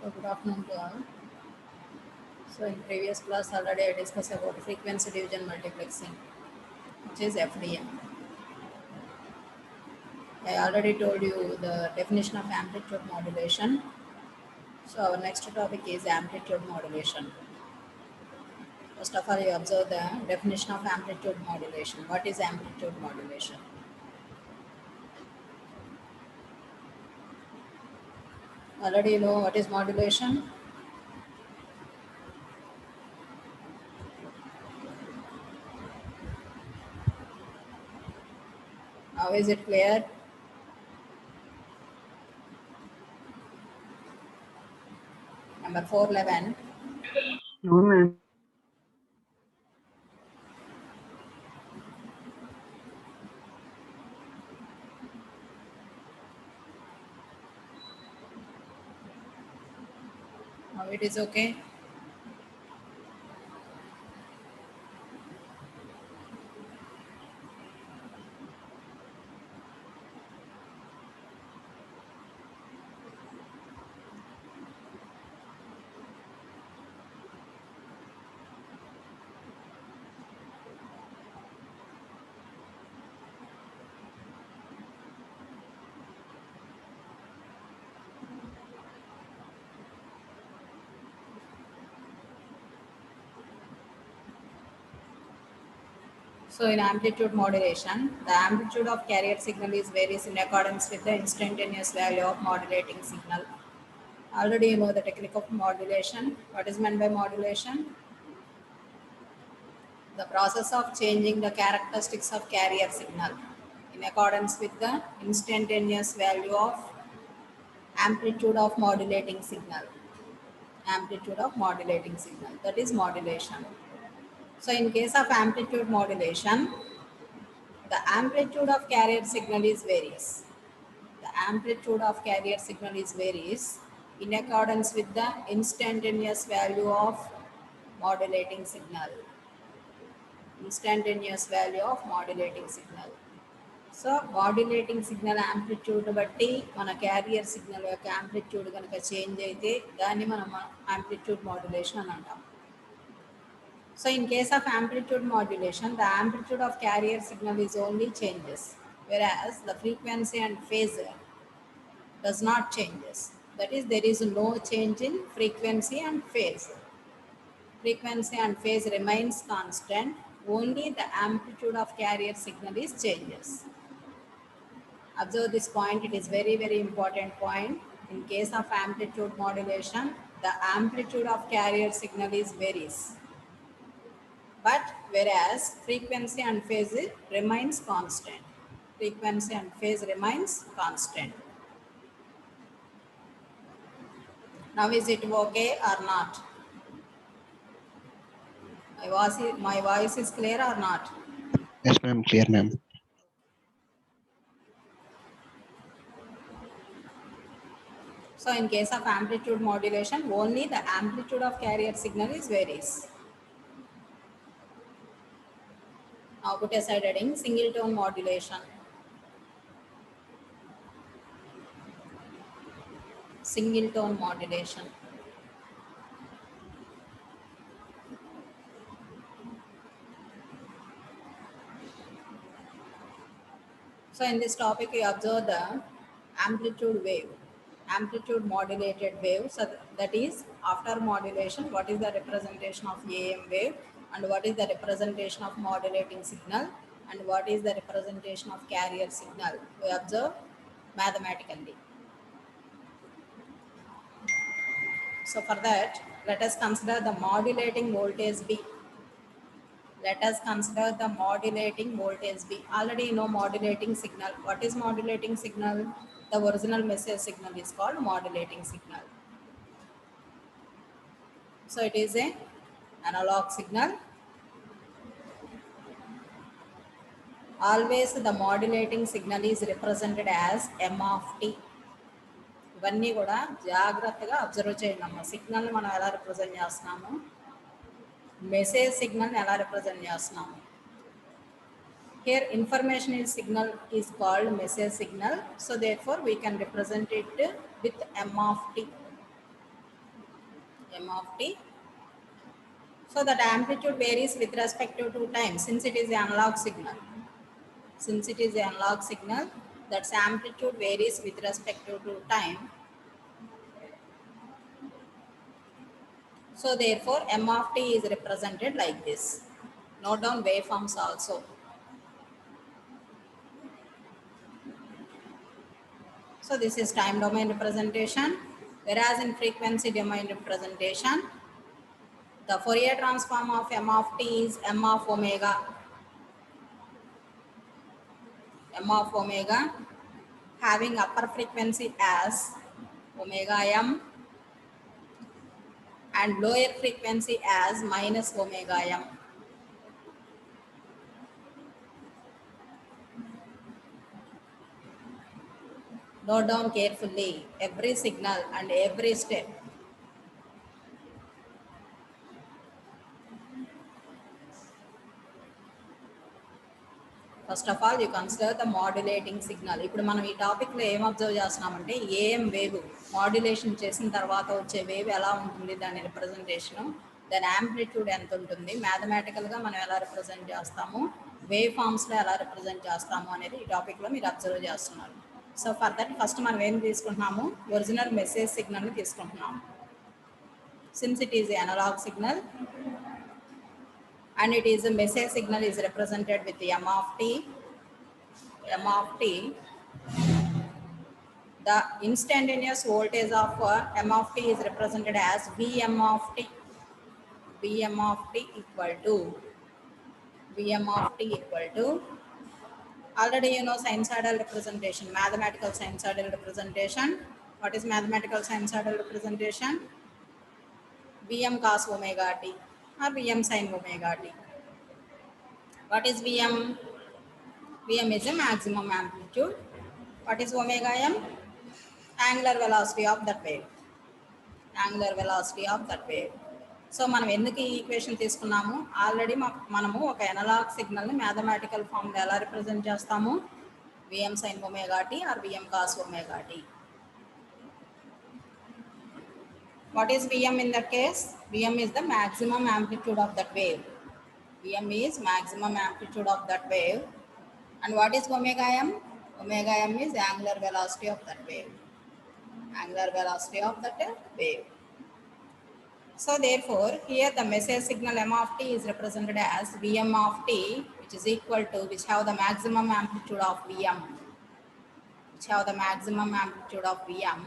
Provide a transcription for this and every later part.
So good afternoon to all. So in previous class already I discussed about frequency division multiplexing, which is FDM. I already told you the definition of amplitude modulation. So our next topic is amplitude modulation. First of all, you observe the definition of amplitude modulation. What is amplitude modulation? Already you know what is modulation? How is it clear? Number 411. No, ma'am. Now it is okay. So in amplitude modulation, the amplitude of carrier signal is varies in accordance with the instantaneous value of modulating signal. Already you know the technique of modulation. What is meant by modulation? The process of changing the characteristics of carrier signal in accordance with the instantaneous value of amplitude of modulating signal. Amplitude of modulating signal. That is modulation. So in case of amplitude modulation, the amplitude of carrier signal is varies. The amplitude of carrier signal is varies in accordance with the instantaneous value of modulating signal. Instantaneous value of modulating signal. So modulating signal amplitude బట్టి మన carrier signal యొక్క amplitude కనుక change అయితే దాన్ని మనం amplitude modulation అని అంటాం. So in case of amplitude modulation, the amplitude of carrier signal is only changes, whereas the frequency and phase does not changes. That is, there is no change in frequency and phase. Frequency and phase remains constant. Only the amplitude of carrier signal is changes. Observe this point. It is very, very important point. In case of amplitude modulation, the amplitude of carrier signal is varies. But whereas frequency and phase remains constant. Frequency and phase remains constant. Now is it okay or not? My voice is clear or not? Yes, ma'am. Clear, ma'am. So in case of amplitude modulation, only the amplitude of carrier signal is varies. Now put aside heading single tone modulation. Single tone modulation. So in this topic, we observe the amplitude wave, amplitude modulated wave. So that is after modulation, what is the representation of AM wave and what is the representation of modulating signal and what is the representation of carrier signal. We observe mathematically. So for that, let us consider the modulating voltage B. Let us consider the modulating voltage B. Already you know modulating signal. What is modulating signal? The original message signal is called modulating signal. So it is a analog signal. Always the modulating signal is represented as M of t. ఇవన్నీ కూడా జాగ్రత్తగా observe చేయండి అమ్మ. సిగ్నల్ని మనం ఎలా represent చేస్తున్నాము, message సిగ్నల్ని ఎలా represent చేస్తున్నాము. Here information is signal is called message signal. So therefore we can represent it with M of t. m of t. So that amplitude varies with respect to time since it is an analog signal. Since it is an analog signal, that amplitude varies with respect to time. So therefore m of t is represented like this. Note down waveforms also. So this is time domain representation, whereas in frequency domain representation, the Fourier transform of m of t is m of omega. M of omega having upper frequency as omega m and lower frequency as minus omega m. Note down carefully every signal and every step. First of all you consider the modulating signal. ఇప్పుడు మనం ఈ టాపిక్లో ఏం observe చేస్తున్నామంటే AM wave modulation చేసిన తర్వాత వచ్చే wave ఎలా ఉంటుంది, దాని రిప్రజెంటేషను, దాని యాంప్లిట్యూడ్ ఎంత ఉంటుంది, మ్యాథమెటికల్గా మనం ఎలా రిప్రజెంట్ చేస్తాము, వేవ్ ఫామ్స్లో ఎలా రిప్రజెంట్ చేస్తాము అనేది ఈ టాపిక్లో మీరు అబ్జర్వ్ చేస్తున్నారు. సో ఫర్ దట్ ఫస్ట్ మనం ఏం తీసుకుంటున్నాము, ఒరిజినల్ మెసేజ్ సిగ్నల్ని తీసుకుంటున్నాము. Since it is analog signal and it is a message signal is represented with the m of t. M of t, the instantaneous voltage of m of t is represented as Vm of t. Vm of t equal to Vm of t equal to, already you know sinusoidal representation, mathematical sinusoidal representation. What is mathematical sinusoidal representation? Vm cos omega t or Vm sin omega t. What is Vm? Vm is a maximum amplitude. What is omega m? Angular velocity of that wave. Angular velocity of that wave. So మనం ఎందుకు ఈ equation తీసుకున్నాము, already మనము ఒక analogue సిగ్నల్ని mathematical ఫామ్లో ఎలా represent చేస్తాము, Vm sin omega t or Vm cos omega t. What is Vm in that case? Vm is the maximum amplitude of that wave. Vm is maximum amplitude of that wave. And what is omega m? Omega m is angular velocity of that wave. Angular velocity of that wave. So therefore, here the message signal m of t is represented as Vm of t, which is equal to, which have the maximum amplitude of Vm, which have the maximum amplitude of Vm,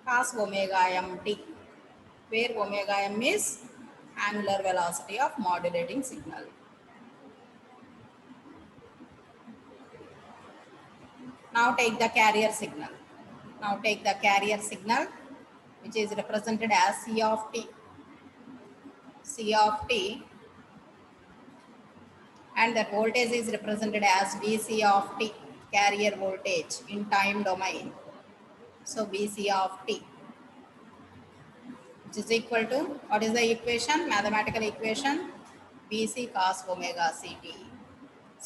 cos omega m t, where omega m is angular velocity of modulating signal. Now take the carrier signal. Now take the carrier signal, which is represented as C of t. C of t, and that voltage is represented as Vc of t, carrier voltage in time domain. So Vc of t, which is equal to, what is the equation, mathematical equation, Vc cos omega ct.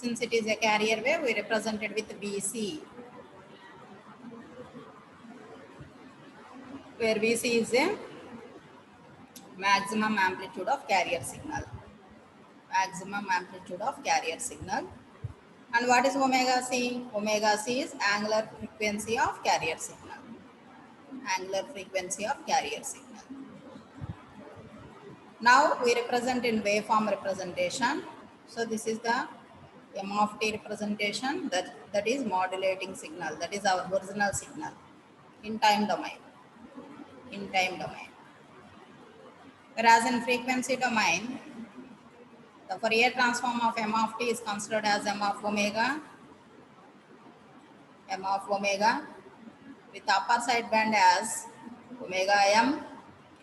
Since it is a carrier wave, we represent it with Vc, where Vc is a maximum amplitude of carrier signal. Maximum amplitude of carrier signal. And what is omega c? Omega c is angular frequency of carrier signal. Angular frequency of carrier signal. Now we represent in waveform representation. So this is the m of t representation, that is modulating signal, that is our original signal in time domain. In time domain. Whereas in frequency domain, the Fourier transform of m of t is considered as m of omega, with upper side band as omega m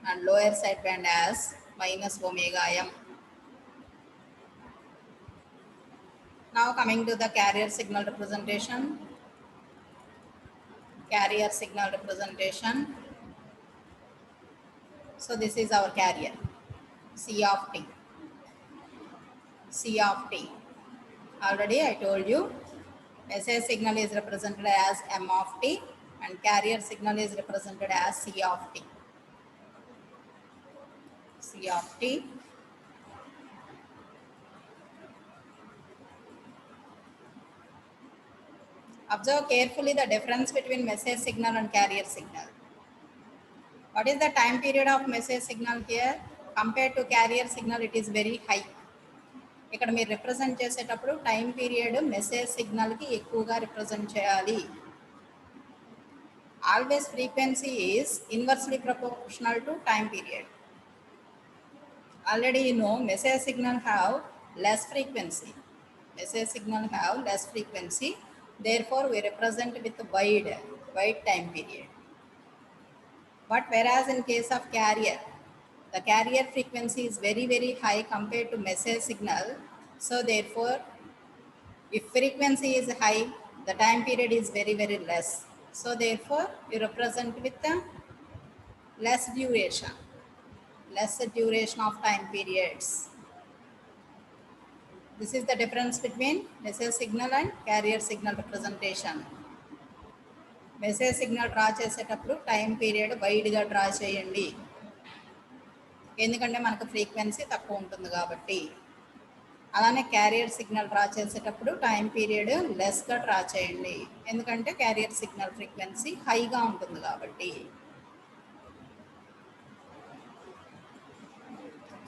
and lower side band as minus omega m. Now coming to the carrier signal representation. Carrier signal representation. So this is our carrier, C of t. C of t. Already I told you, message signal is represented as m of t and carrier signal is represented as C of t. C of t. Observe carefully the difference between message signal and carrier signal. What is the time period of message signal here? Compared to carrier signal, it is very high. ఇక్కడ మీరు represent చేసేటప్పుడు time period message సిగ్నల్కి ఎక్కువగా represent చేయాలి. Always frequency is inversely proportional to time period. Already you know message signal have less frequency. Message signal have less frequency. Therefore, we represent with wide time period. But whereas in case of carrier, the carrier frequency is very high compared to message signal. So therefore, if frequency is high, the time period is very less. So therefore, you represent with the less duration of time periods. This is the difference between message signal and carrier signal representation. Message signal draw చేసేటప్పుడు time period వైడ్గా draw చేయండి, ఎందుకంటే మనకు frequency తక్కువ ఉంటుంది కాబట్టి. అలానే carrier signal draw చేసేటప్పుడు టైం పీరియడ్ లెస్గా డ్రా చేయండి, ఎందుకంటే క్యారియర్ సిగ్నల్ ఫ్రీక్వెన్సీ హైగా ఉంటుంది కాబట్టి.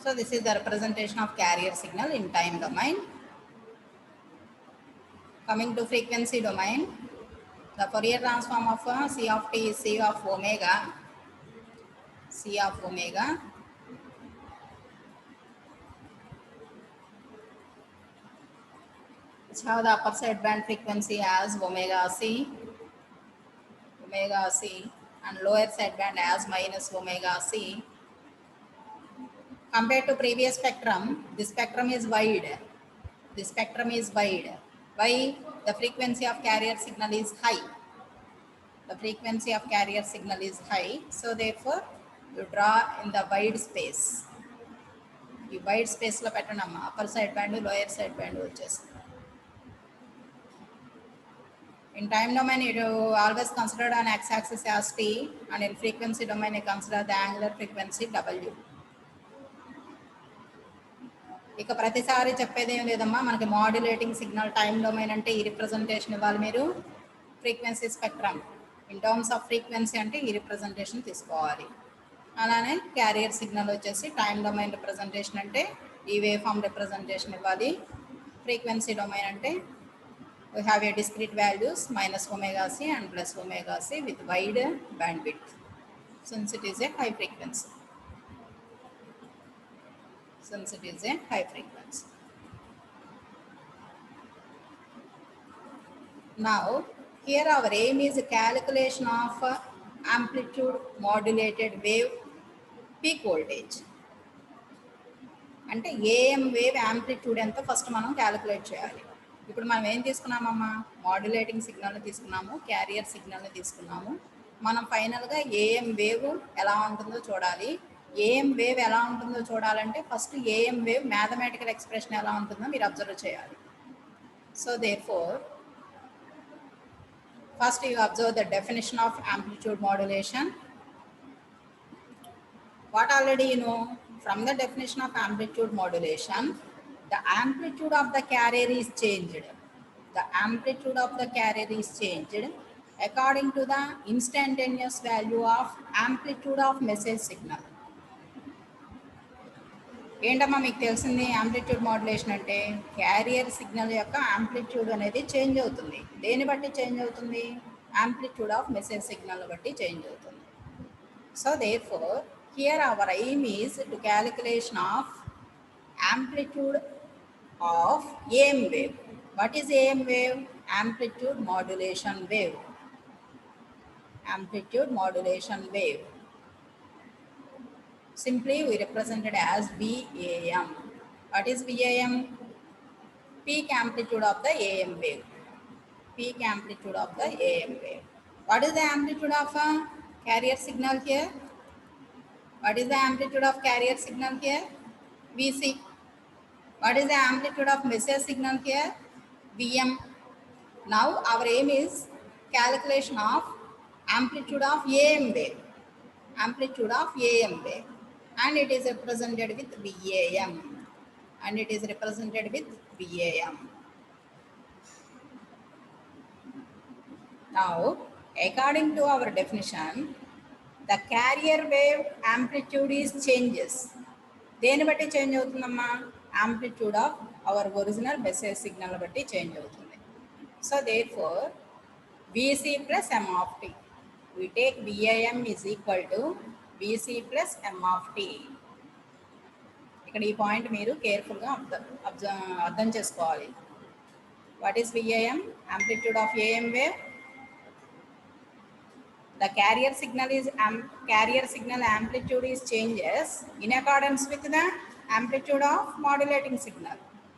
So this is the representation of carrier signal in time domain. Coming to frequency domain, the Fourier transform of C of t is C of omega. Which have the upper side band frequency as omega c, and lower side band as minus omega c. Compared to previous spectrum, this spectrum is wide. Why? The frequency of carrier signal is high. So therefore, you draw in the wide space. ఈ wide స్పేస్లో పెట్టండి, upper side band lower side band వచ్చేసి. In time domain, you always consider an x-axis as t, and in frequency domain, you consider the angular frequency w. ఇక ప్రతిసారి చెప్పేది ఏం లేదమ్మా, మనకి మాడ్యులేటింగ్ సిగ్నల్ టైం డొమైన్ అంటే ఈ రిప్రజెంటేషన్ ఇవ్వాలి మీరు. Frequency spectrum in terms off frequency అంటే ఈ రిప్రజెంటేషన్ తీసుకోవాలి. అలానే క్యారియర్ సిగ్నల్ వచ్చేసి టైం డొమైన్ రిప్రజెంటేషన్ అంటే ఈ వేవ్ ఫామ్ రిప్రజెంటేషన్ ఇవ్వాలి. ఫ్రీక్వెన్సీ డొమైన్ అంటే we have a discrete values minus omega c and plus omega c with wide bandwidth, since it is a high frequency. Now here our aim is calculation of amplitude modulated wave peak voltage. అంటే AM wave amplitude ఎంత first మనం calculate చేయాలి. ఇప్పుడు మనం ఏం తీసుకున్నామమ్మా, modulating సిగ్నల్ని తీసుకున్నాము, carrier సిగ్నల్ని తీసుకున్నాము. మనం ఫైనల్గా ఏఎం వేవ్ ఎలా ఉంటుందో చూడాలి. ఏఎం వేవ్ ఎలా ఉంటుందో చూడాలంటే first AM wave mathematical expression ఎలా ఉంటుందో మీరు అబ్జర్వ్ చేయాలి. So therefore first you observe the definition of amplitude modulation. What already you know from the definition of amplitude modulation, the amplitude of the carrier is changed. According to the instantaneous value of amplitude of message signal. ఏంటమ్మా మీకు తెలిసింది, amplitude modulation అంటే carrier signal యొక్క amplitude అనేది change అవుతుంది. దేని బట్టి change అవుతుంది? యాంప్లిట్యూడ్ ఆఫ్ మెసేజ్ సిగ్నల్ బట్టి చేంజ్ అవుతుంది. So therefore here hour aim is to calculation of amplitude of AM wave. What is AM wave? Amplitude modulation wave. Simply we represent it as VAM. What is VAM? Peak amplitude of the AM wave. What is the amplitude of a carrier signal here? VC. What is the amplitude of message signal here? VM. Now our aim is calculation of amplitude of AM wave. and it is represented with VAM, and it is represented with VAM. Now, according to our definition, the carrier wave amplitude is changes. దేని బట్టి change అవుతుందమ్మా? amplitude of our original message signal బట్టి change అవుతుంది. So therefore, VC plus M of t. We take VAM is equal to VC plus M of t. ఇక్కడ ఈ point మీరు కేర్ఫుల్గా అర్థం చేసుకోవాలి. What is VAM? Amplitude of AM wave. The carrier signal amplitude is changes in accordance with the amplitude of modulating signal.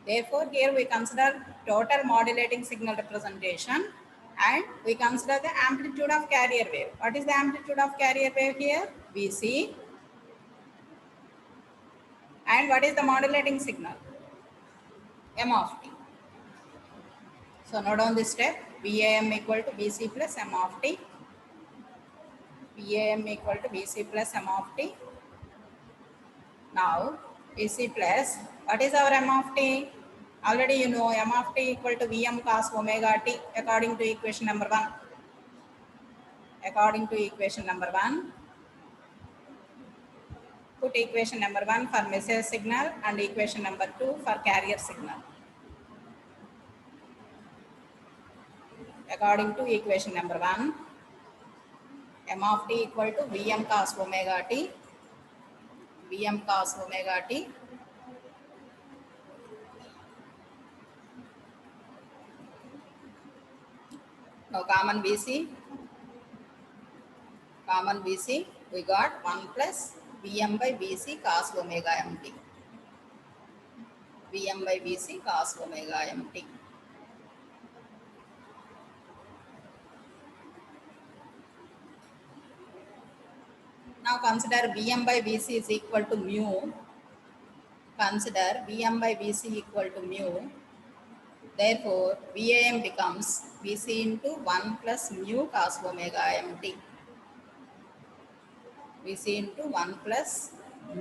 Therefore, here we consider total modulating signal representation and we consider the amplitude of carrier wave. What is the amplitude of carrier wave here? VC. And what is the modulating signal? M of t. So note down this step. VAM equal to VC plus M of t. VAM equal to VC plus M of t. Now, VC plus, what is our M of t? Already you know M of t equal to Vm cos omega t according to equation number 1. According to equation number 1, put equation number 1 for message signal and equation number 2 for carrier signal. According to equation number 1, M of t equal to Vm cos omega t. Vm cos omega t. Now common VC. Common VC, we got 1 plus Vm by Vc cos omega mt. Vm by Vc cos omega mt. Now consider Vm by Vc is equal to mu. Consider Vm by Vc equal to mu. Therefore, VAM becomes Vc into 1 plus mu cos omega mt. Vc into 1 plus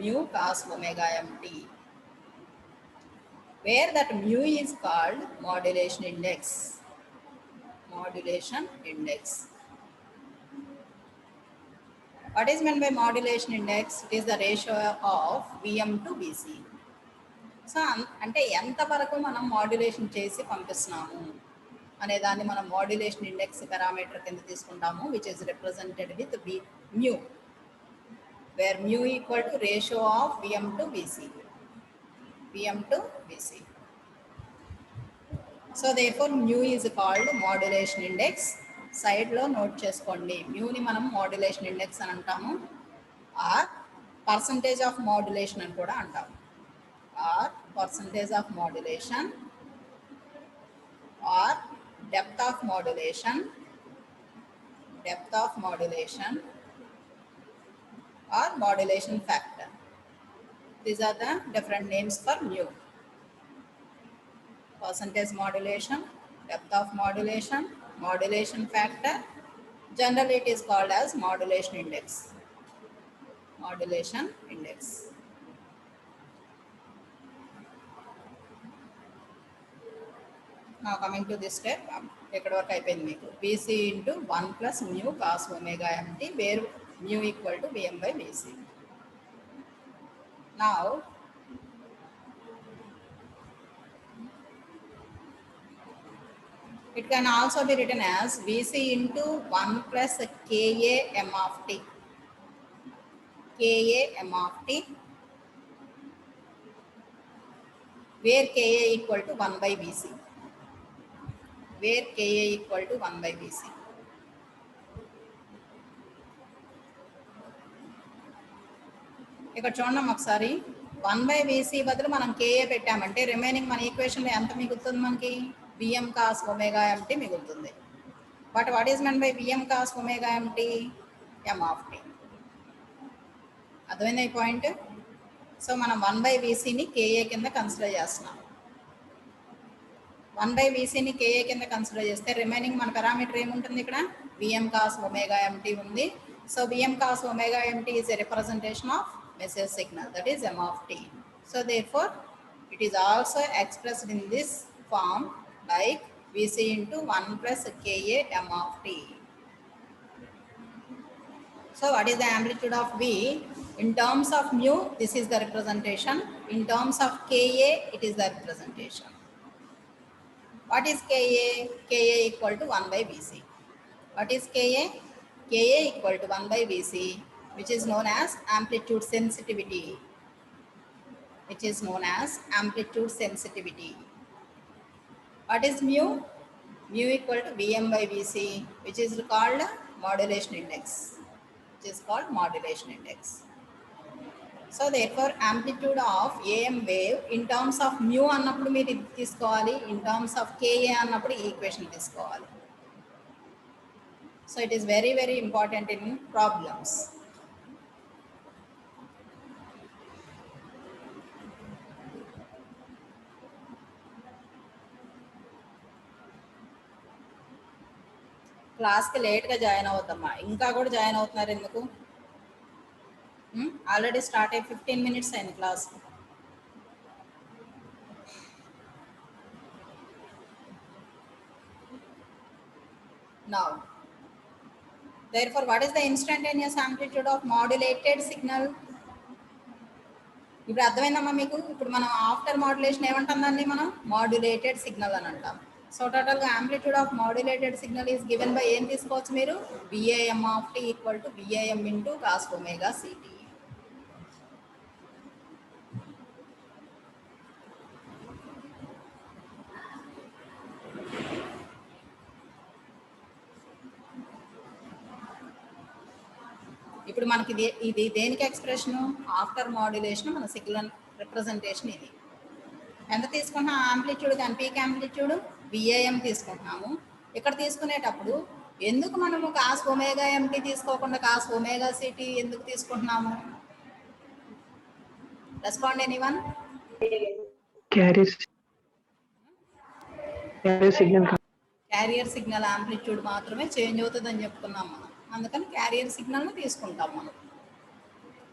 mu cos omega mt. Where that mu is called modulation index. Modulation index. What is meant by modulation index? It is the ratio of Vm to Vc. So అంటే ఎంతవరకు మనం modulation చేసి పంపిస్తున్నాము అనే దాన్ని మనం modulation index parameter కింద తీసుకుంటాము, which is represented with mu, where mu equal to ratio of Vm to Vc. Vm to Vc. So therefore mu is called modulation index. సైడ్లో నోట్ చేసుకోండి, మ్యూని మనం మాడ్యులేషన్ ఇండెక్స్ అని అంటాము, ఆర్ పర్సంటేజ్ ఆఫ్ మాడ్యులేషన్ అని కూడా అంటాము, or percentage of modulation, or depth of modulation, or modulation factor. These are the different names for mu. Percentage modulation, depth of modulation, modulation factor. Generally it is called as modulation index. Modulation index. Now coming to this step, ekkada varaku ayipoyindi meeku Vc into 1 plus mu cos omega mt, where mu equal to Vm by Vc. Now it can also be written as Vc into 1 plus Ka m of t. Ka m of t, where Ka equal to 1 by Vc. Where Ka equal to 1 by Vc. ఇక్కడ చూడండి ఒకసారి, 1 by Vc బదులు మనం Ka పెట్టామంటే remaining మన ఈక్వేషన్లో ఎంత మిగులుతుంది మనకి? Vm cos omega mt మిగులుతుంది. But what is men by Vm cos omega mt? M of t. అర్థమైంది ఈ పాయింట్? సో మనం 1 by Vcని Ka కింద కన్సిడర్ చేస్తున్నాం. 1 by Vcని Ka కింద కన్సిడర్ చేస్తే రిమైనింగ్ మన పారామీటర్ ఏముంటుంది ఇక్కడ? Vm cos omega mt ఉంది. So Vm cos omega mt is a representation of message signal, that is m of t. So therefore it is also expressed in this form like Vc into 1 plus Ka m of t. So what is the amplitude of V? In terms of mu, this is the representation. In terms of Ka, it is the representation. What is Ka? Ka equal to 1 by Vc. What is Ka? Ka equal to 1 by Vc, which is known as amplitude sensitivity. Which is known as amplitude sensitivity. What is mu? Mu equal to Vm by Vc, which is called modulation index. Which is called modulation index. So therefore amplitude of AM wave in terms of mu అన్నప్పుడు మీరు ఇది తీసుకోవాలి, in terms of KA అన్నప్పుడు ఈ equation తీసుకోవాలి. So it is very very important in problems. క్లాస్కి లేట్గా join అవుతామా? ఇంకా కూడా జాయిన్ అవుతున్నారు ఎందుకు? ఆల్రెడీ స్టార్ట్ అయ్యి 15 minutes అయింది class. Now, therefore, what is the instantaneous amplitude of modulated signal? ఇప్పుడు అర్థమైందమ్మా మీకు? ఇప్పుడు మనం ఆఫ్టర్ మాడ్యులేషన్ ఏమంటుందండి? మనం మాడ్యులేటెడ్ సిగ్నల్ అని అంటాం. సో టోటల్గా amplitude of modulated signal is given by ఏం తీసుకోవచ్చు మీరు? VAM of t equal to VAM into cos omega c t. ఇప్పుడు మనకి ఇది దేనికి ఎక్స్ప్రెషను? ఆఫ్టర్ మాడ్యులేషన్ మన సిగ్నల్ రిప్రజెంటేషన్ ఇది. ఎంత తీసుకుంటున్నాం ఆంప్లిట్యూడ్ కానీ పీక్ ఆంప్లిట్యూడ్? విఏఎం తీసుకుంటున్నాము. ఇక్కడ తీసుకునేటప్పుడు ఎందుకు మనము కాస్ ఒమేగా ఎంటీ తీసుకోకుండా కాస్ ఒమేగా సిటీ ఎందుకు తీసుకుంటున్నాము? Respond anyone? Carrier signal amplitude మాత్రమే చేంజ్ అవుతుందని చెప్పుకున్నాం మనం. అందుకని క్యారియర్ సిగ్నల్ని తీసుకుంటాం మనం.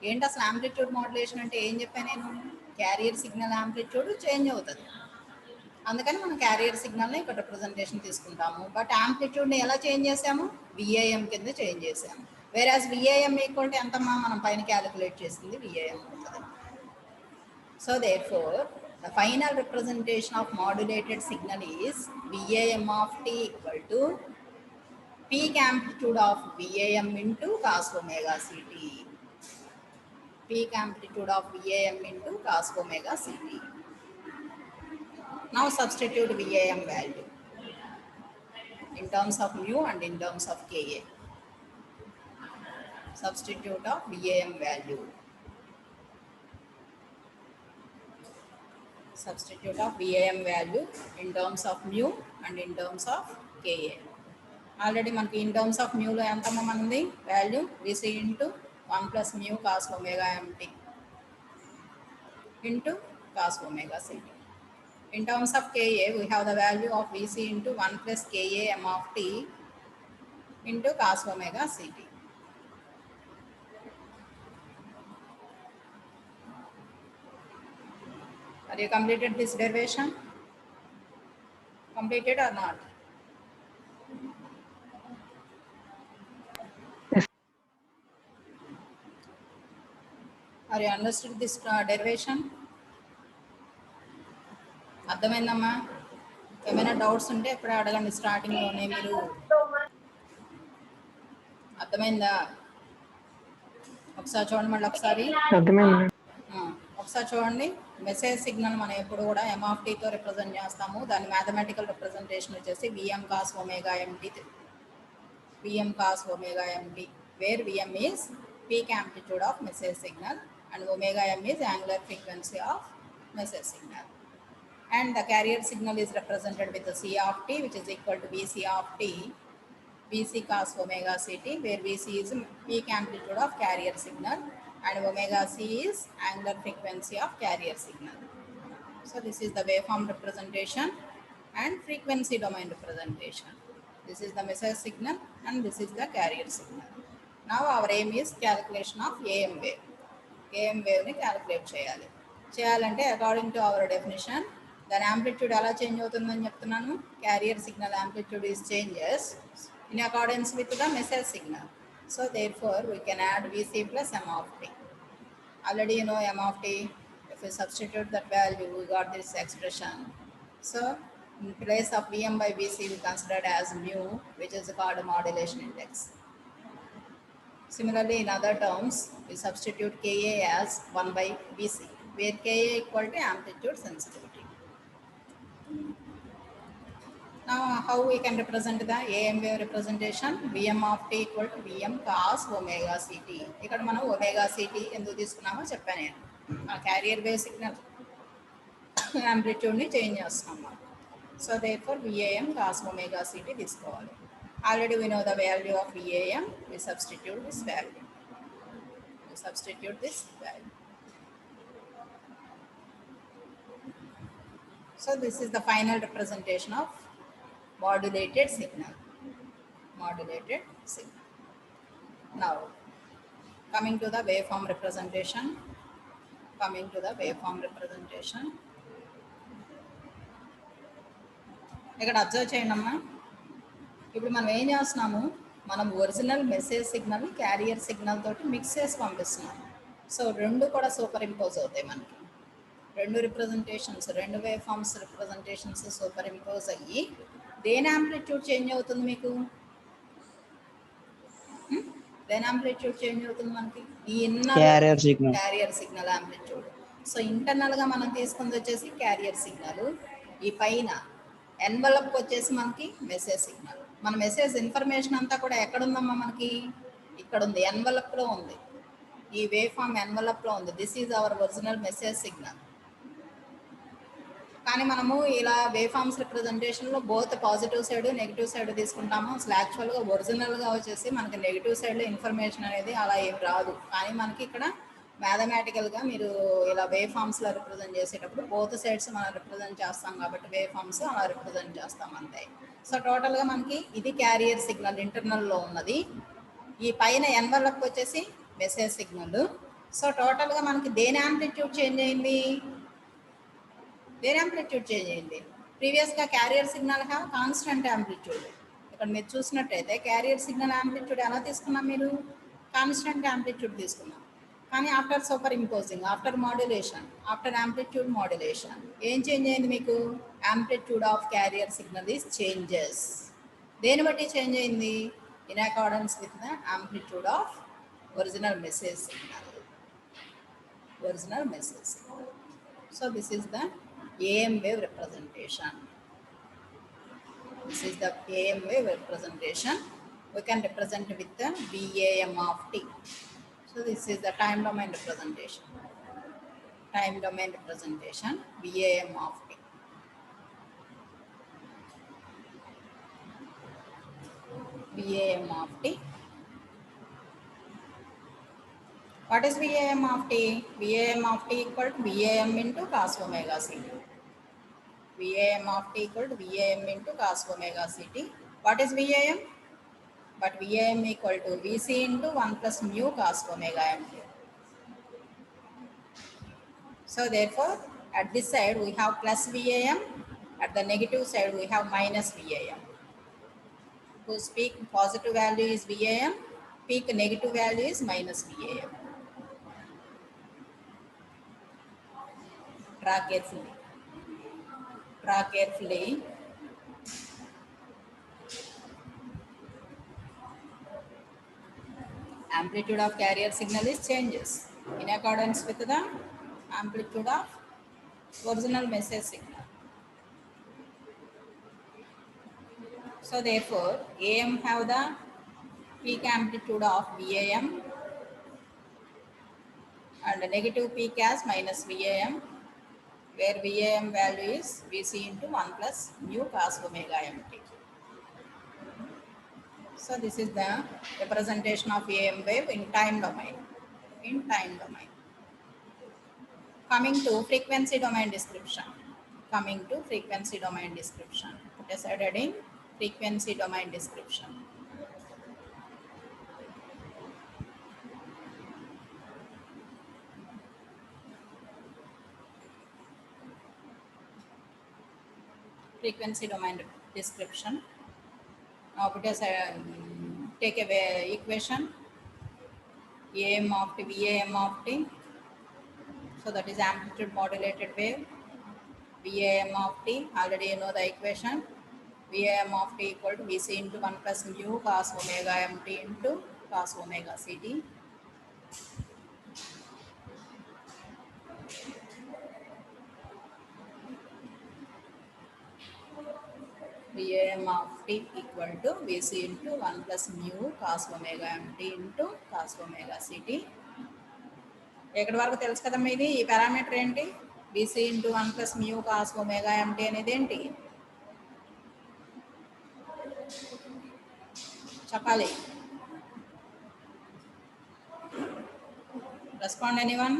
ఏంటి అసలు ఆంప్లిట్యూడ్ మాడ్యులేషన్ అంటే ఏం చెప్పాను నేను? క్యారియర్ సిగ్నల్ ఆంప్లిట్యూడ్ చేంజ్ అవుతుంది, అందుకని మనం క్యారియర్ సిగ్నల్ని ఇక్కడ రిప్రజెంటేషన్ తీసుకుంటాము. బట్ ఆంప్లిట్యూడ్ని ఎలా చేంజ్ చేసాము? విఏఎం కింద చేంజ్ చేసాము. వేరాజ్ విఏఎం ఈక్వల్ టు ఎంతమ్మా? మనం పైన క్యాలిక్యులేట్ చేసింది విఏఎం అవుతుంది. So therefore the final representation of modulated signal is VAM of t equal to peak amplitude of VAM into cos omega ct. Peak amplitude of VAM into cos omega ct. Now substitute VAM value in terms of mu and in terms of Ka. Substitute of VAM value. Substitute of VAM value in terms of mu and in terms of Ka. Already మనకి in terms of mu లో ఎంత మనది value? Vc into 1 plus mu cos omega mt into cos omega ct. In terms of Ka, we have the value of Vc into 1 plus Ka m of t into cos omega ct. Are you completed this derivation? Completed or not? Yes. Are you understood this derivation? అర్థమైందమ్మా? ఏమైనా doubts ఉంటే ఎప్పుడే అడగండి స్టార్టింగ్లోనే మీరు. అర్థమైందా? ఒకసారి చూడండి, మళ్ళీ ఒకసారి చూడండి. మెసేజ్ సిగ్నల్ మనం ఎప్పుడు కూడా ఎం ఆఫ్ టీతో రిప్రజెంట్ చేస్తాము. దాని మ్యాథమెటికల్ రిప్రజెంటేషన్ వచ్చేసి VM cos omega m t, where VM is peak amplitude of message signal and omega m is angular frequency of message signal. And the carrier signal is represented with the C of t, which is equal to Vc of t, Vc cos omega ct, where Vc is peak amplitude of carrier signal and omega c is angular frequency of carrier signal. So this is the waveform representation and frequency domain representation. This is the message signal and this is the carrier signal. Now our aim is calculation of AM wave. AM వేవ్ని calculate చేయాలంటే according to our definition దాని amplitude ఎలా change అవుతుందని చెప్తున్నాను. Carrier signal amplitude is changes in accordance with the message signal. So therefore we can add VC plus M of t. Already you know M of t. If we substitute that value, we got this expression. So in place of Vm by Vc, we considered as mu, which is called modulation index. Similarly, in other terms, we substitute Ka as 1 by Vc, where Ka equal to amplitude sensitivity. Now, how we can represent the AM wave representation? Vm of t equal to Vm cos omega ct. ఇక్కడ మనం omega ct ఎందుకు తీసుకున్నామో చెప్పాను నేను. ఆ carrier wave signal యాంప్లిట్యూడ్ని change చేస్తున్నాం. So therefore VAM cos omega ct తీసుకోవాలి. Already we know the value of VAM. We substitute this value. So this is the final representation of modulated signal. Now coming to the waveform representation. ఇక్కడ observe చేయండి అమ్మా. ఇప్పుడు మనం ఏం చేస్తున్నాము, మనం original message signal carrier signal తోటి mix చేసి పంపిస్తున్నాం. సో రెండు కూడా సూపర్ ఇంపోజ్ అవుతాయి మనకి. రెండు wave forms representations superimpose అయ్యి దేని యాంప్లిట్యూడ్ చేంజ్ అవుతుంది మీకు? దేని యాంప్లిట్యూడ్ చేంజ్ అవుతుంది మనకి? ఈ క్యారియర్ సిగ్నల్ యాంప్లిట్యూడ్. సో ఇంటర్నల్గా మనం తీసుకుంది వచ్చేసి క్యారియర్ సిగ్నల్, ఈ పైన ఎన్వలప్ వచ్చేసి మనకి మెసేజ్ సిగ్నల్. మన మెసేజ్ ఇన్ఫర్మేషన్ అంతా కూడా ఎక్కడ ఉందమ్మా మనకి? ఇక్కడ ఉంది, ఎన్వలప్లో ఉంది. ఈ వేవ్ ఫామ్ ఎన్వలప్లో ఉంది. This is our original message signal. కానీ మనము ఇలా వేవ్ ఫామ్స్ రిప్రజెంటేషన్లో both positive side negative side తీసుకుంటాము. అసలు యాక్చువల్గా ఒరిజినల్గా వచ్చేసి మనకి నెగిటివ్ సైడ్లో ఇన్ఫర్మేషన్ అనేది అలా ఏం రాదు. కానీ మనకి ఇక్కడ మ్యాథమెటికల్గా మీరు ఇలా వేవ్ ఫామ్స్లో రిప్రజెంట్ చేసేటప్పుడు బోత్ సైడ్స్ మనం రిప్రజెంట్ చేస్తాం కాబట్టి వేవ్ ఫామ్స్ అలా రిప్రజెంట్ చేస్తాం అంతే. సో టోటల్గా మనకి ఇది క్యారియర్ సిగ్నల్ ఇంటర్నల్లో ఉన్నది, ఈ పైన ఎన్వలప్ వచ్చేసి మెసేజ్ సిగ్నల్. సో టోటల్గా మనకి దేని యాంప్లిట్యూడ్ చేంజ్ అయింది? ప్రీవియస్గా carrier signal have constant amplitude. ఇక్కడ మీరు చూసినట్టయితే క్యారియర్ సిగ్నల్ యాంప్లిట్యూడ్ ఎలా తీసుకున్నాం? మీరు కాన్స్టెంట్ యాంప్లిట్యూడ్ తీసుకున్నాం. కానీ after super imposing, after amplitude modulation ఏం చేంజ్ అయింది మీకు? Amplitude of carrier signal is changes. దేని బట్టి చేంజ్ అయింది? In accordance with the amplitude of original message signal. So this is the AM wave representation. We can represent with the VAM of t. So this is the time domain representation. VAM of t. What is VAM of t? VAM of t equal to VAM into cos omega ct. What is VAM? But VAM equal to VC into 1 plus mu cos omega mt. So therefore, at this side we have plus VAM, at the negative side we have minus VAM. Whose peak positive value is VAM, peak negative value is minus VAM. Draw carefully. Amplitude of carrier signal is changes in accordance with the amplitude of original message signal. So therefore, AM have the peak amplitude of VAM and negative peak as minus VAM, where VAM value is VC into 1 plus mu cos omega mt. So this is the representation of AM wave in time domain. Coming to frequency domain description. Put aside heading frequency domain description. frequency domain description. Now put as take a equation am of t vam of t, so that is amplitude modulated wave. vam of t, already you know the equation, vam of t equal to vc into 1 plus mu cos omega mt into cos omega ct. Vam of t equal to vc into 1 plus mu cos omega mt into cos omega ct. ఎక్కడి వరకు తెలుసు కదమ్మా ఇది, ఈ parameter ఏంటి, BC into 1 plus mu cos omega empty అనేది ఏంటి చెప్పాలి. Respond anyone.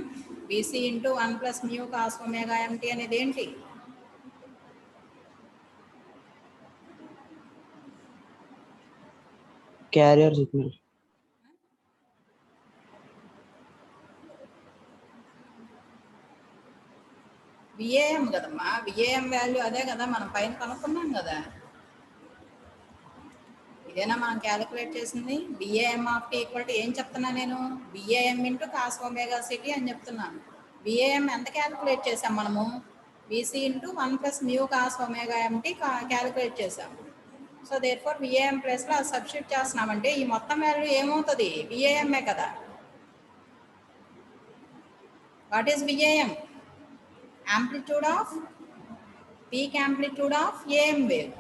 BC into 1 plus mu cos omega empty అనేది ఏంటి? Carrier signal. విఏఎం కదమ్మా, విఏఎం వాల్యూ అదే కదా మనం పైన కనుక్కున్నాం కదా, ఇదేనా మనం క్యాలిక్యులేట్ చేసింది. VAM of t equal to ఏం చెప్తున్నా నేను, VAM into cos omega c t అని చెప్తున్నాను. విఏఎం ఎంత క్యాలిక్యులేట్ చేసాం మనము, VC into 1 plus mu cos omega m t calculate చేసాం. సో దేర్ ఫోర్ విఏఎం ప్లస్లో సబ్స్టిట్యూట్ చేస్తున్నామంటే ఈ మొత్తం వాల్యూ ఏమవుతుంది, విఏఎంఏ కదా. What is VAM? amplitude of peak amplitude of AM wave,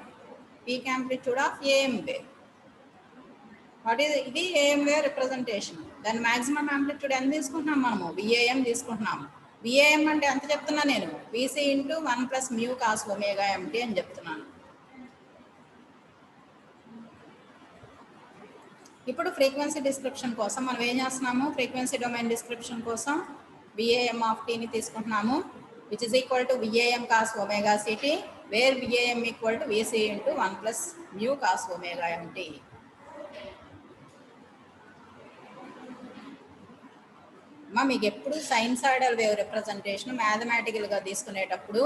peak amplitude of AM wave. What is ఇది AM wave representation. దాని maximum amplitude ఎంత తీసుకుంటున్నాం మనము, VAM తీసుకుంటున్నాము. VAM అంటే ఎంత చెప్తున్నా నేను, VC into 1 plus mu cos omega empty అని చెప్తున్నాను. ఇప్పుడు ఫ్రీక్వెన్సీ డిస్క్రిప్షన్ కోసం మనం ఏం చేస్తున్నాము, ఫ్రీక్వెన్సీ డొమైన్ డిస్క్రిప్షన్ కోసం VAM ఆఫ్ టీని తీసుకుంటున్నాము, which is equal to VAM cos omega ct, where VAM equal to VC into 1 plus mu cos omega mt. మా మీకు ఎప్పుడు సైన్సాయిడల్ వేవ్ రిప్రజెంటేషన్ మ్యాథమెటికల్గా తీసుకునేటప్పుడు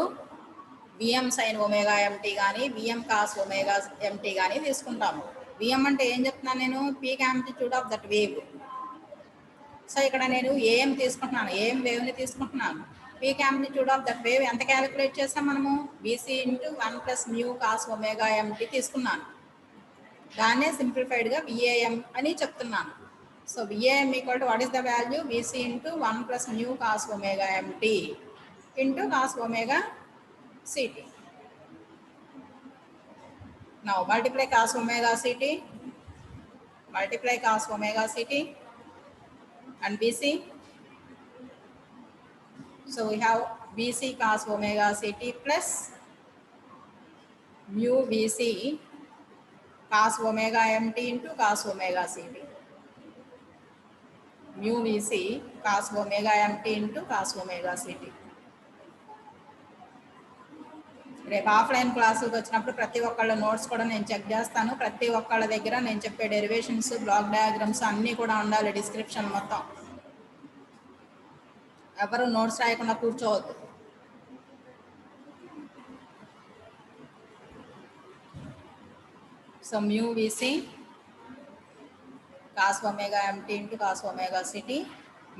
విఎం సైన్ ఒమేగా ఎంటీ కానీ VM cos omega empty కానీ తీసుకుంటాము. VM అంటే ఏం చెప్తున్నాను నేను, peak amplitude of that wave. So ఇక్కడ నేను ఏఎం తీసుకుంటున్నాను, ఏఎం వేవ్ని తీసుకుంటున్నాను. Peak amplitude of that wave ఎంత క్యాలిక్యులేట్ చేసాం మనము, VC into 1 plus mu cos omega empty తీసుకున్నాను. దాన్నే సింప్లిఫైడ్గా విఏఎం అని చెప్తున్నాను. So vim equal to what is the value, BC into 1 plus mu cos omega m t into cos omega city. Now multiply cos omega c t, multiply cos omega city and BC. So we have BC cos omega ct plus mu BC cos omega mt into cos omega ct. Mu BC cos omega mt into cos omega ct. రేపు offline క్లాసులకు వచ్చినప్పుడు ప్రతి ఒక్కళ్ళ notes కూడా నేను check చేస్తాను. ప్రతి ఒక్కళ్ళ దగ్గర నేను చెప్పే డెరివేషన్స్, బ్లాక్ డయాగ్రామ్స్ అన్నీ కూడా ఉండాలి డిస్క్రిప్షన్ మొత్తం. ఎవరు నోట్స్ రాయకుండా కూర్చోవద్దు. So mu VC cos omega m t into cos omega c t,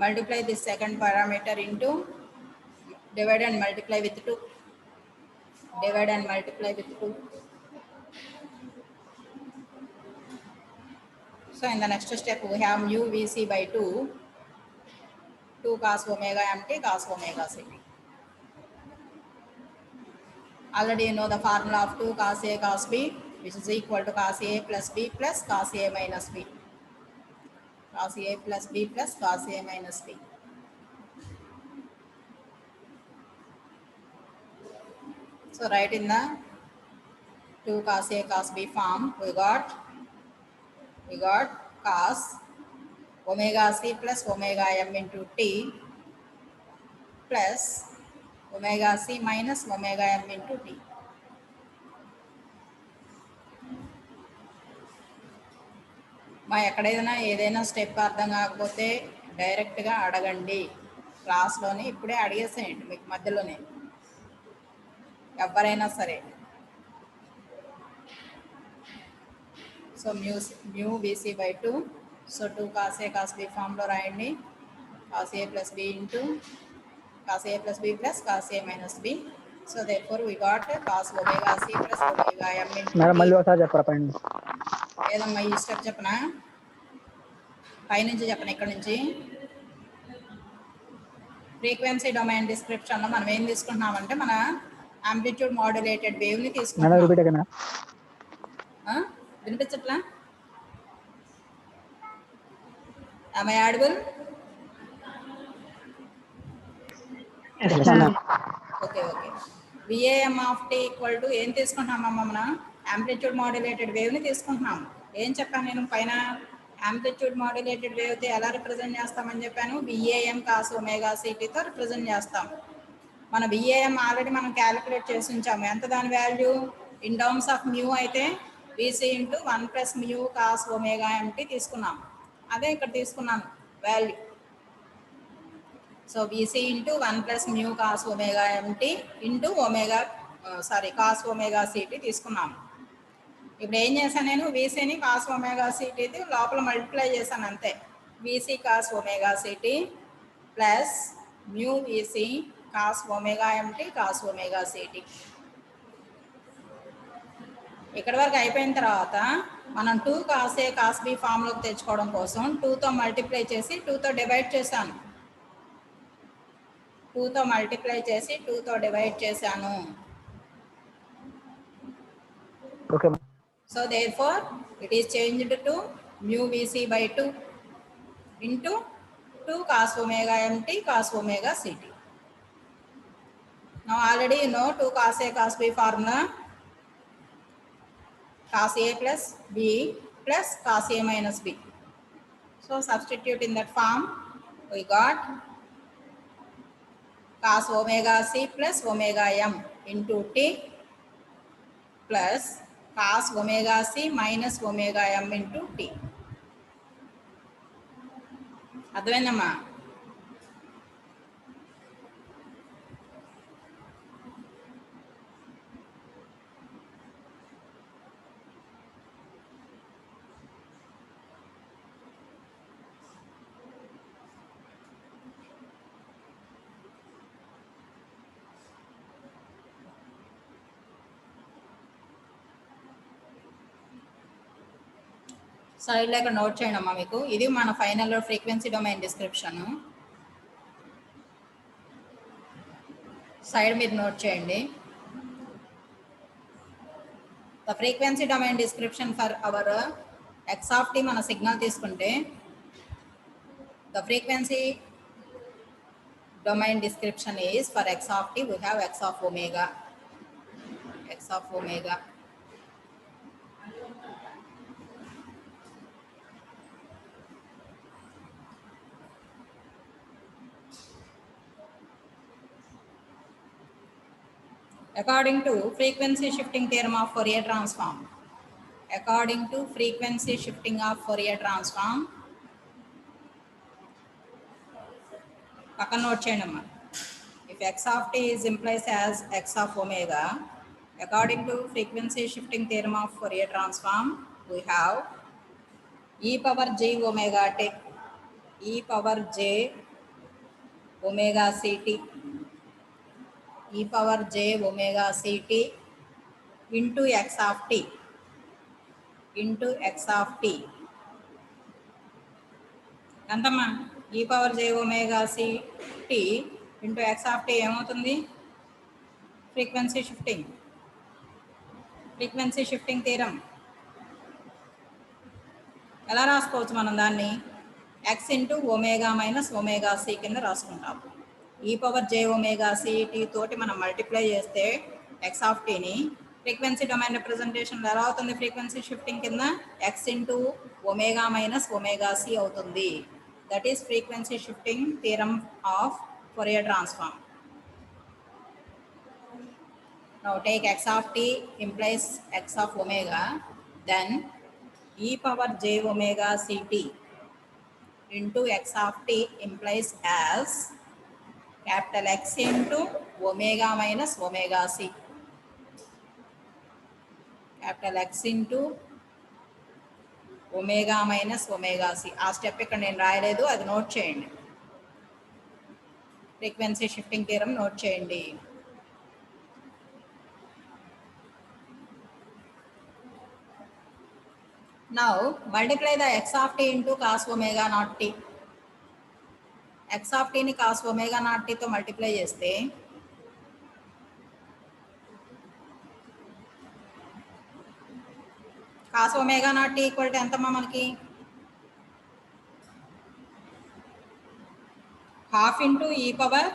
multiply this second parameter into divide and multiply with 2, divide and multiply with 2. So in the next step we have mu vc by 2 cos omega mt cos omega ct. Already you know the formula of 2 cos a cos b, which is equal to cos a plus b plus cos a minus b, cos a plus b plus cos a minus b. So write in the 2 cos a cos b form, we got cos omega c plus omega m into t plus omega c minus omega m into t. మా ఎక్కడైనా ఏదైనా step అర్థం కాకపోతే డైరెక్ట్గా అడగండి క్లాస్లోనే, ఇప్పుడే అడిగేసేయండి మీకు మధ్యలోనే ఎవరైనా సరే. So mu BC by 2. So 2 cos A cos B ఫామ్లో రాయండి. Cos A plus B into cos A plus B plus cos A minus B. So therefore we got cos omega C plus omega M into madam మళ్ళీ ఒకసారి చెప్పరా పైన? ఏదమ్మా ఈ step చెప్పనా? పైనుంచి చెప్పను, ఇక్కడ నుంచి. ఫ్రీక్వెన్సీ డొమైన్ డిస్క్రిప్షన్లో మనం ఏం తీసుకుంటున్నామంటే మన ఆంప్లిట్యూడ్ మాడ్యులేటెడ్ వేవ్ని మేడం తీసుకుంటున్నాం. రిపీట్ అయ్యా. వినిపించట్లా? Am I audible? Okay okay. V AM of t equal to ఏం తీసుకుంటున్నామమ్మా మనం? యాంప్లిట్యూడ్ మాడ్యులేటెడ్ వేవ్ని తీసుకుంటున్నాం. ఏం చెప్పాను నేను పైన? యాంప్లిట్యూడ్ మాడ్యులేటెడ్ వేవ్తో ఎలా రిప్రజెంట్ చేస్తామని చెప్పాను? విఏఎం కాస్ ఒమేగా సిటీతో రిప్రజెంట్ చేస్తాం. మన విఏఎం ఆల్రెడీ మనం క్యాలిక్యులేట్ చేసి ఉంచాము. ఎంత దాని value? In terms of mu అయితే VC into 1 plus mu cos omega m t తీసుకున్నాం. అదే ఇక్కడ తీసుకున్నాను value. So VC into 1 plus mu cos omega m t into cos omega c t తీసుకున్నాము. ఇప్పుడు ఏం చేశాను నేను? వీసీని కాస్ ఒమేగా సిటీ లోపల మల్టిప్లై చేశాను అంతే. VC cos omega c t plus mu VC cos omega m t cos omega c t. ఇక్కడ వరకు అయిపోయిన తర్వాత మనం 2 కాస్ ఏ కాస్ బి ఫామ్లోకి తెచ్చుకోవడం కోసం 2తో మల్టిప్లై చేసి 2తో డివైడ్ చేశాను. 2తో మల్టిప్లై చేసి 2తో డివైడ్ చేశాను. Okay. So therefore it is changed to mu VC by 2 into 2 cos omega m t cos omega city. Now already you know 2 cos A cos B formula. Cos A plus B plus cos A minus B. So substitute in that form. We got cos omega C plus omega M into T plus cos omega C minus omega M into T. అర్థమైందమ్మా? సైడ్లో ఇక్కడ note చేయండి అమ్మా మీకు. ఇది మన ఫైనల్లో frequency domain description. Side మీరు నోట్ చేయండి. The frequency domain description for our x of t మన సిగ్నల్ తీసుకుంటే the frequency domain description is for x of t we have x of omega. According to frequency shifting theorem of Fourier transform. పక్కన note చేయండి అమ్మా. If x of t is implies as x of omega, according to frequency shifting theorem of Fourier transform, we have e power j omega t, e power j omega ct, e power j omega ct into x of t ఎంతమ్మా? e power j omega ct into x of t ఏమవుతుంది? Frequency shifting theorem. ఎలా రాసుకోవచ్చు మనం దాన్ని? x into omega minus omega c కింద రాసుకుంటాం. ఈ power j omega city తోటి మనం మల్టిప్లై చేస్తే ఎక్స్ ఆఫ్ టీని ఫ్రీక్వెన్సీ డొమైన్ రిప్రజెంటేషన్లో ఎలా అవుతుంది? ఫ్రీక్వెన్సీ షిఫ్టింగ్ కింద x into omega minus omega c అవుతుంది. That is frequency shifting theorem of Fourier transform. Now take x of t implies x of omega, then e power j omega ct into x of t implies as capital X into omega minus omega c. Capital X into omega minus omega c. ఆ step ఇక్కడ నేను రాయలేదు, అది note చేయండి. Frequency shifting theorem note చేయండి. Now multiply the x of t into cos omega naught t. x of t ని cos omega naught t తో multiply చేస్తే cos omega naught t equal to ఎంతమ్మా మనకి? Half into e power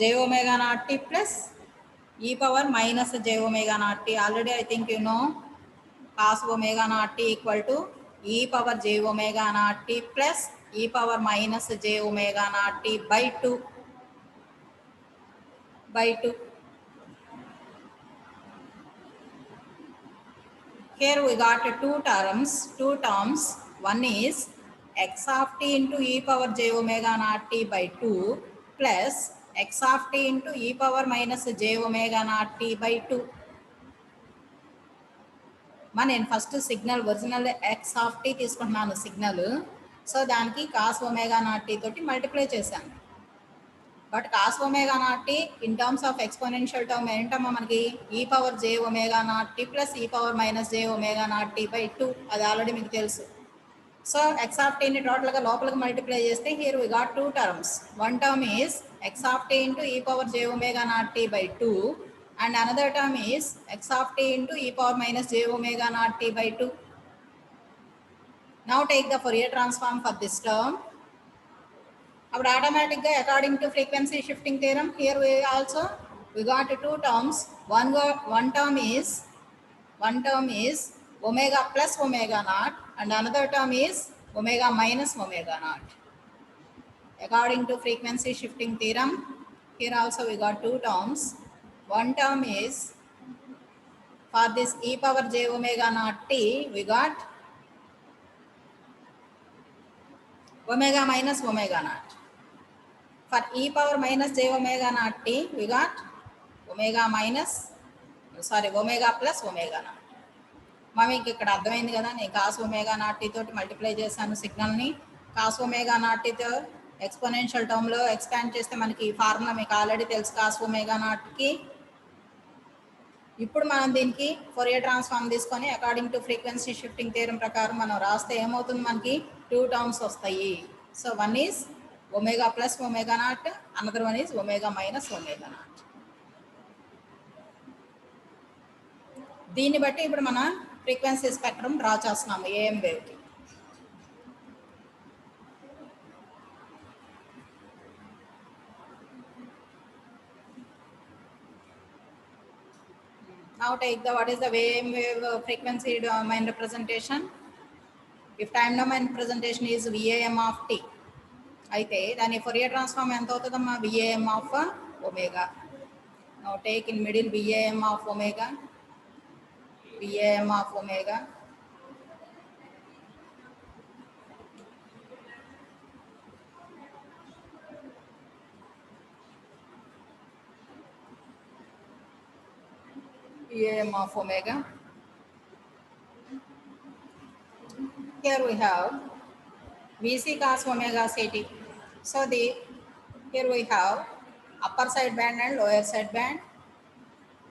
j omega naught t plus e power minus j omega naught t. Already I think you know cos omega naught t equal to e power j omega naught t plus e power minus j omega naught t by 2. Here we got two terms. One is x of t into e power j omega naught t by 2 plus x of t into e power minus j omega naught t by 2. నేను first signal original x of t తీసుకుంటున్నాను సిగ్నల్. So దానికి cos omega naught t తోటి multiply చేశాను. But cos omega naught t in terms of exponential term ఏంటమ్మా మనకి? E power j omega naught t plus e power minus j omega naught t by 2. అది already మీకు తెలుసు. So X of టీని టోటల్గా లోపలికి మల్టిప్లై చేస్తే here we got two terms. One term is x of t into e power j omega naught t by 2. And another term is x of t into e power minus j omega naught t by 2. Now take the Fourier transform for this term. Now automatically according to frequency shifting theorem, here we got two terms. One term is omega plus omega naught and another term is omega minus omega naught. According to frequency shifting theorem, here also we got two terms. One term is for this e power j omega naught t, we got omega minus omega naught. For e power minus j omega naught t, we got omega plus omega naught. మీకు ఇక్కడ అర్థమైంది కదా, నేను cos omega naught t తోటి multiply చేశాను సిగ్నల్ని. Cos omega not టీతో exponential టర్మ్లో expand చేస్తే మనకి ఈ ఫార్ములా మీకు ఆల్రెడీ తెలుసు కాస్ ఒమేగా నాట్కి. ఇప్పుడు మనం దీనికి ఫోరియర్ ట్రాన్స్ఫార్మ్ తీసుకొని according to frequency shifting theorem ప్రకారం మనం రాస్తే ఏమవుతుంది? మనకి టూ టర్మ్స్ వస్తాయి. So one is omega plus omega naught, another one is omega minus omega naught. దీన్ని బట్టి ఇప్పుడు మనం ఫ్రీక్వెన్సీ స్పెక్ట్రమ్ డ్రా చేస్తున్నాము AM వేవ్కి. Now take what is the wave frequency domain representation. If time domain representation is VAM of t, అయితే దాని Fourier transform ఎంత అవుతుందమ్మా? VAM of omega. Now take in middle VAM of omega. VAM of omega. Here we have VC cos omega ct. So here we have upper side band and lower side band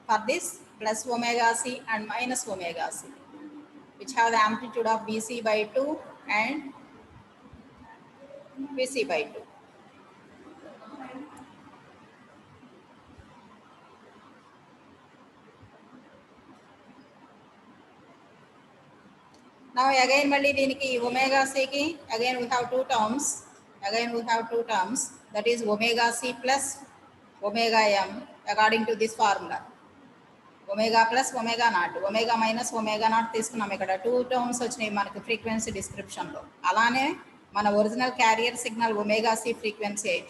for this plus omega c and minus omega c, which have the amplitude of VC by 2 and VC by 2. Now again మళ్ళీ దీనికి omega సికి again we have two terms. That is omega c plus omega m according to this formula. omega plus omega naught, omega minus omega naught తీసుకున్నాం. ఇక్కడ two terms వచ్చినాయి మనకి frequency డిస్క్రిప్షన్లో. అలానే మన original carrier signal omega c frequency అయితే